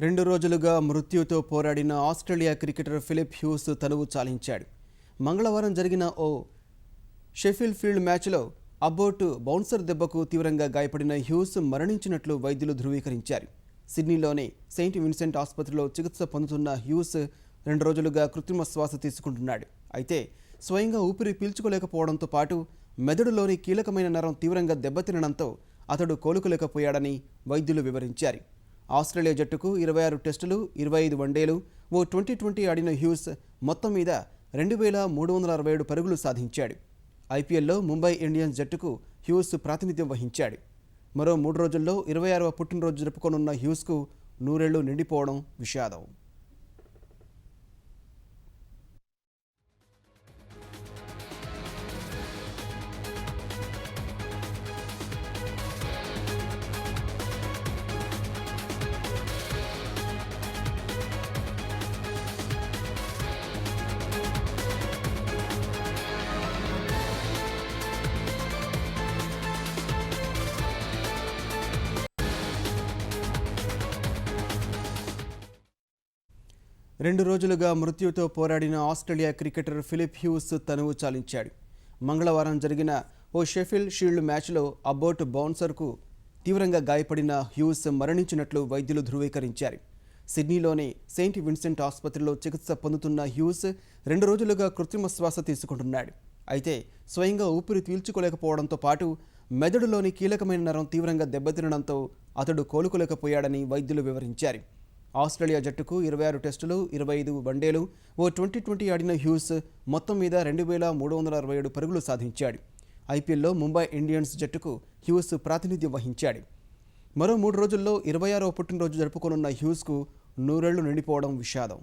2 రోజులుగా మృత్యుతో పోరాడిన Australia cricketer Philip hues తనువు చాలించాడు. మంగళవారం జరిగిన ఓ షెఫీల్డ్ ఫీల్డ్ మ్యాచ్లో అబ్బోట్ బౌన్సర్ దెబ్బకు తీవ్రంగా గాయపడిన హ్యూస్ మరణించినట్లు వైద్యులు ధృవీకరించారు. సిడ్నీలోని సెయింట్ విన్సెంట్ ఆసుపత్రిలో చికిత్స పొందుతున్న హ్యూస్ 2 రోజులుగా కృత్రిమ శ్వాస తీసుకుంటున్నాడు. అయితే స్వయంగా ఊపిరి పీల్చుకోలేకపోవడంతో పాటు మెదడులోని కీలకమైన నరం తీవ్రంగా దెబ్బతినడంతో అతడు కోలుకోలేకపోయాడని వైద్యులు వివరించారు. ఆస్ట్రేలియా జట్టుకు 26 టెస్టులు, 25 వన్డేలు, ఓ ట్వంటీ ఆడిన హ్యూస్ మొత్తం మీద 2367 పరుగులు సాధించాడు. ఐపీఎల్లో ముంబై ఇండియన్స్ జట్టుకు హ్యూస్ ప్రాతినిధ్యం వహించాడు. మరో 3 రోజుల్లో 26వ పుట్టినరోజు జరుపుకోనున్న హ్యూస్కు 100 ఏళ్లు నిండిపోవడం విషాదం. రెండు రోజులుగా మృత్యుతో పోరాడిన ఆస్ట్రేలియా క్రికెటర్ ఫిలిప్ హ్యూస్ తనువు చాలించాడు. మంగళవారం జరిగిన ఓ షెఫీల్డ్ షీల్డ్ మ్యాచ్లో అబ్బోట్ బౌన్సర్కు తీవ్రంగా గాయపడిన హ్యూస్ మరణించినట్లు వైద్యులు ధృవీకరించారు. సిడ్నీలోని సెయింట్ విన్సెంట్ ఆసుపత్రిలో చికిత్స పొందుతున్న హ్యూస్ 2 రోజులుగా కృత్రిమ శ్వాస తీసుకుంటున్నాడు. అయితే స్వయంగా ఊపిరి పీల్చుకోలేకపోవడంతో పాటు మెదడులోని కీలకమైన నరం తీవ్రంగా దెబ్బతినడంతో అతడు కోలుకోలేకపోయాడని వైద్యులు వివరించారు. ఆస్ట్రేలియా జట్టుకు 26 టెస్టులు, 25 వన్డేలు, ఓ ట్వంటీ ఆడిన హ్యూస్ మొత్తం మీద 2367 పరుగులు సాధించాడు. ఐపీఎల్లో ముంబై ఇండియన్స్ జట్టుకు హ్యూస్ ప్రాతినిధ్యం వహించాడు. మరో 3 రోజుల్లో 26వ పుట్టినరోజు జరుపుకోనున్న హ్యూస్కు 100 ఏళ్లు నిండిపోవడం విషాదం.